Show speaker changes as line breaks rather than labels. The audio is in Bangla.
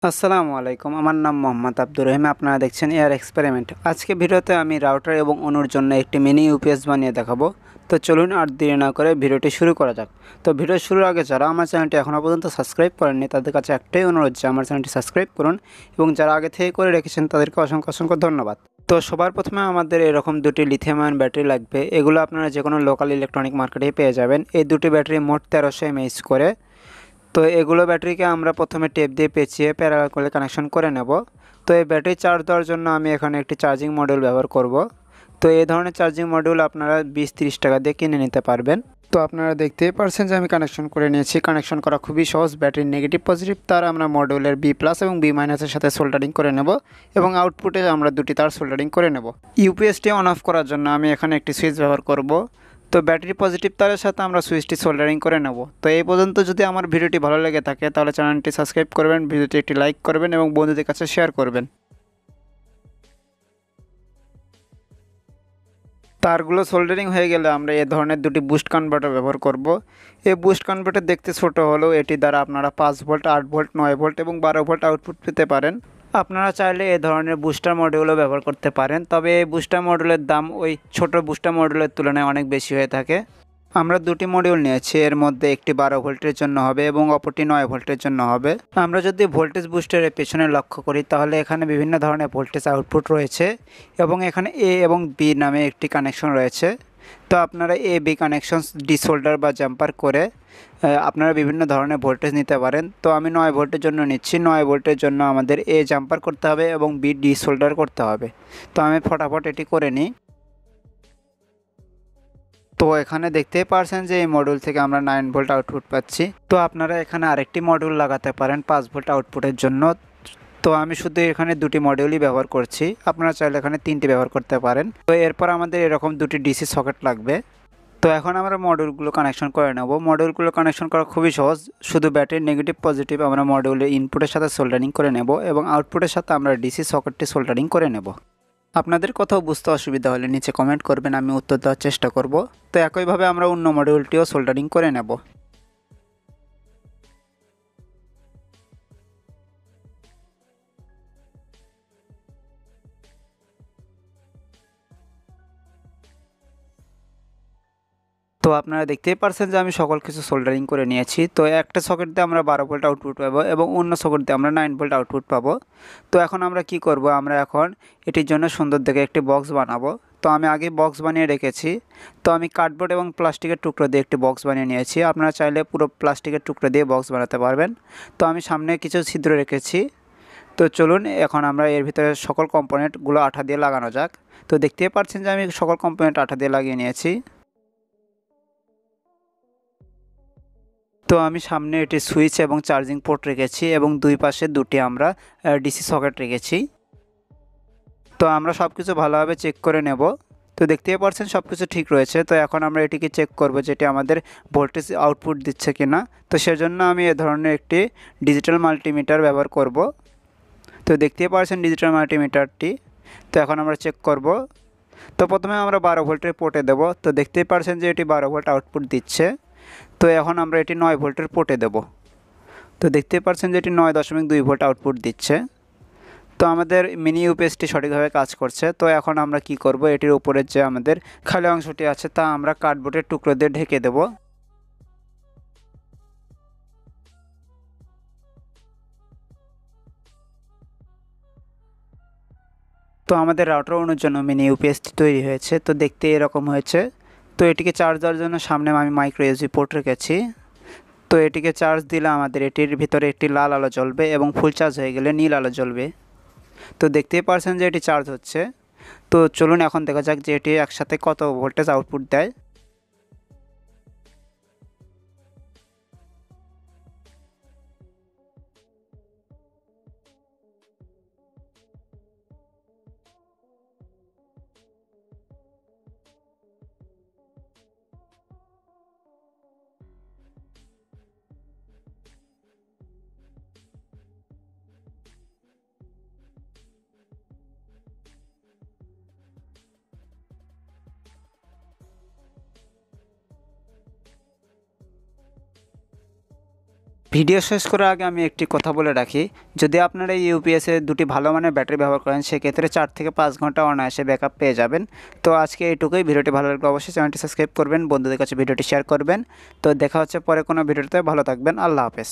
আসসালামু আলাইকুম। আমার নাম মোহাম্মদ আব্দুর রহিম। আপনারা দেখছেন এয়ার এক্সপেরিমেন্ট। আজকে ভিডিওতে আমি রাউটার এবং অনুর জন্য একটি মিনি ইউপিএস বানিয়ে দেখাবো। তো চলুন আর দেরি না করে ভিডিওটি শুরু করা যাক। তো ভিডিও শুরুর আগে যারা আমার চ্যানেলটি এখনও পর্যন্ত সাবস্ক্রাইব করেননি তাদের কাছে একটাই অনুরোধ যে আমার চ্যানেলটি সাবস্ক্রাইব করুন এবং যারা আগে থেকে করে রেখেছেন তাদেরকে অসংখ্য অসংখ্য ধন্যবাদ। তো সবার প্রথমে আমাদের এরকম দুটি লিথিয়াম আয়ন ব্যাটারি লাগবে। এগুলো আপনারা যে কোনো লোকাল ইলেকট্রনিক মার্কেটেই পেয়ে যাবেন। এই দুটি ব্যাটারি মোট 1300 mAh করে। তো এগুলো ব্যাটারিকে আমরা প্রথমে টেপ দিয়ে পেঁচিয়ে প্যারালাল করে কানেকশন করে নেব। তো এই ব্যাটারি চার্জ দেওয়ার জন্য আমি এখানে একটি চার্জিং মডিউল ব্যবহার করব। তো এই ধরনের চার্জিং মডিউল আপনারা 20-30 টাকা দিয়ে কিনে নিতে পারবেন। তো আপনারা দেখতেই পারছেন যে আমি কানেকশন করে নিয়েছি। কানেকশন করা খুবই সহজ। ব্যাটারির নেগেটিভ পজিটিভ তার আমরা মডিউলের বি প্লাস এবং বি মাইনাসের সাথে সোল্ডারিং করে নেব এবং আউটপুটে আমরা দুটি তার সোল্ডারিং করে নেব। ইউপিএসটি অন অফ করার জন্য আমি এখানে একটি সুইচ ব্যবহার করব। তো ব্যাটারি পজিটিভ তারের সাথে আমরা সুইচটি সোল্ডারিং করে নেব। তো এই পর্যন্ত যদি আমার ভিডিওটি ভালো লেগে থাকে তাহলে চ্যানেলটি সাবস্ক্রাইব করবেন, ভিডিওটি একটি লাইক করবেন এবং বন্ধুদের কাছে শেয়ার করবেন। তারগুলো সোল্ডারিং হয়ে গেলে আমরা এই ধরনের দুটি বুস্ট কনভার্টার ব্যবহার করব। এই বুস্ট কনভার্টার দেখতে ছোট হলেও এটি দ্বারা আপনারা 5 ভোল্ট, 8 ভোল্ট, 9 ভোল্ট এবং 12 ভোল্ট আউটপুট পেতে পারেন। আপনারা চাইলে এই ধরনের বুস্টার মডিউলও ব্যবহার করতে পারেন, তবে এই বুস্টার মডিউলের দাম ওই ছোট বুস্টার মডিউলের তুলনায় অনেক বেশি হয়ে থাকে। আমরা দুটি মডিউল নিয়েছি, এর মধ্যে একটি 12 ভোল্টের জন্য হবে এবং অপরটি 9 ভোল্টের জন্য হবে। আমরা যদি ভোল্টেজ বুস্টারের পেছনে লক্ষ্য করি তাহলে এখানে বিভিন্ন ধরনের ভোল্টেজ আউটপুট রয়েছে এবং এখানে এ এবং বি নামে একটি কানেকশন রয়েছে। তো আপনারা এ বি কানেকশন ডিসোল্ডার বা জাম্পার করে আপনারা বিভিন্ন ধরনের ভোল্টেজ নিতে পারেন। তো আমি 9 ভোল্টের জন্য নিচ্ছি। 9 ভোল্টের জন্য আমাদের এ জাম্পার করতে হবে এবং বি ডিসোল্ডার করতে হবে। তো আমি ফটাফট এটি করে নিই। তো এখানে দেখতেই পারছেন যে এই মডিউল থেকে আমরা 9 ভোল্ট আউটপুট পাচ্ছি। তো আপনারা এখানে আরেকটি মডিউল লাগাতে পারেন 5 ভোল্ট আউটপুটের জন্য। তো আমি শুধু এখানে দুটি মডিউলই ব্যবহার করছি, আপনারা চাইলে এখানে 3টি ব্যবহার করতে পারেন। তো এরপর আমাদের এরকম দুটি ডিসি সকেট লাগবে। তো এখন আমরা মডিউলগুলো কানেকশন করে নেব। মডিউলগুলো কানেকশন করা খুবই সহজ। শুধু ব্যাটারির নেগেটিভ পজিটিভ আমরা মডিউলের ইনপুটের সাথে সোল্ডারিং করে নেব এবং আউটপুটের সাথে আমরা ডিসি সকেটটি সোল্ডারিং করে নেব। আপনাদের কোথাও বুঝতে অসুবিধা হলে নিচে কমেন্ট করবেন, আমি উত্তর দেওয়ার চেষ্টা করব। তো একইভাবে আমরা অন্য মডিউলটিও সোল্ডারিং করে নেব। তো আপনারা দেখতেই পারছেন যে আমি সকল কিছু সোল্ডারিং করে নিয়েছি। তো একটা সকেট দিয়ে আমরা 12 ভোল্ট আউটপুট পাবো এবং অন্য সকেট দিয়ে আমরা 9 ভোল্ট আউটপুট পাবো। তো এখন আমরা কি করব, আমরা এখন এটির জন্য সুন্দর দেখে একটি বক্স বানাবো। তো আমি আগে বক্স বানিয়ে রেখেছি। তো আমি কার্ডবোর্ড এবং প্লাস্টিকের টুকরো দিয়ে একটি বক্স বানিয়ে নিয়েছি। আপনারা চাইলে পুরো প্লাস্টিকের টুকরো দিয়ে বক্স বানাতে পারবেন। তো আমি সামনে কিছু ছিদ্র রেখেছি। তো চলুন এখন আমরা এর ভিতরে সকল কম্পোনেন্টগুলো আঠা দিয়ে লাগানো যাক। তো দেখতেই পাচ্ছেন যে আমি সকল কম্পোনেন্ট আঠা দিয়ে লাগিয়ে নিয়েছি। তো আমি সামনে এটি সুইচ এবং চার্জিং পোর্ট রেখেছি এবং দুই পাশে দুটি আমরা ডিসি সকেট রেখেছি। তো আমরা সব কিছু ভালোভাবে চেক করে নেব। তো দেখতেই পাচ্ছেন সব কিছু ঠিক রয়েছে। তো এখন আমরা এটিকে চেক করব যেটি আমাদের ভোল্টেজ আউটপুট দিচ্ছে কিনা। তো সেজন্য আমি এ ধরনের একটি ডিজিটাল মাল্টিমিটার ব্যবহার করব। তো দেখতেই পাচ্ছেন ডিজিটাল মাল্টিমিটারটি। তো এখন আমরা চেক করব। তো প্রথমে আমরা 12 ভোল্টের পোর্টে দেব। তো দেখতেই পাচ্ছেন যে এটি 12 ভোল্ট আউটপুট দিচ্ছে। তো এখন আমরা এটি 9 ভোল্টের পোর্টে দেব। তো দেখতেই পাচ্ছেন যে এটি 9.2 ভোল্ট আউটপুট দিচ্ছে। তো আমাদের মিনি ইউপিএসটি সঠিকভাবে কাজ করছে। তো এখন আমরা কি করব, এটির উপরের যে আমাদের খালি অংশটি আছে তা আমরা কার্ডবোর্ডের টুকরো দিয়ে ঢেকে দেব। তো আমাদের রাউটার অনুর জন্য মিনি ইউপিএসটি তৈরি হয়েছে। তো দেখতে এরকম হয়েছে। তো এটিকে চার্জ দেওয়ার জন্য সামনে আমি মাইক্রো ইউএসবি পোর্ট রেখেছি। তো এটিকে চার্জ দিলে আমাদের এটির ভিতরে একটি লাল আলো জ্বলবে এবং ফুল চার্জ হয়ে গেলে নীল আলো জ্বলবে। তো দেখতেই পারছেন যে এটি চার্জ হচ্ছে। তো চলুন এখন দেখা যাক যে এটি একসাথে কত ভোল্টেজ আউটপুট দেয়। ভিডিও শেষ করার আগে আমি একটি কথা বলে রাখি, যদি আপনারা এই ইউপিএসে দুটি ভালো মানের ব্যাটারি ব্যবহার করেন সেক্ষেত্রে 4 থেকে 5 ঘন্টা অনায়াসে ব্যাকআপ পেয়ে যাবেন। তো আজকে এইটুকুই। ভিডিওটি ভালো লাগলে অবশ্যই চ্যানেলটি সাবস্ক্রাইব করবেন, বন্ধুদের কাছে ভিডিওটি শেয়ার করবেন। তো দেখা হচ্ছে পরে কোনো ভিডিওতে। ভালো থাকবেন। আল্লাহ হাফেজ।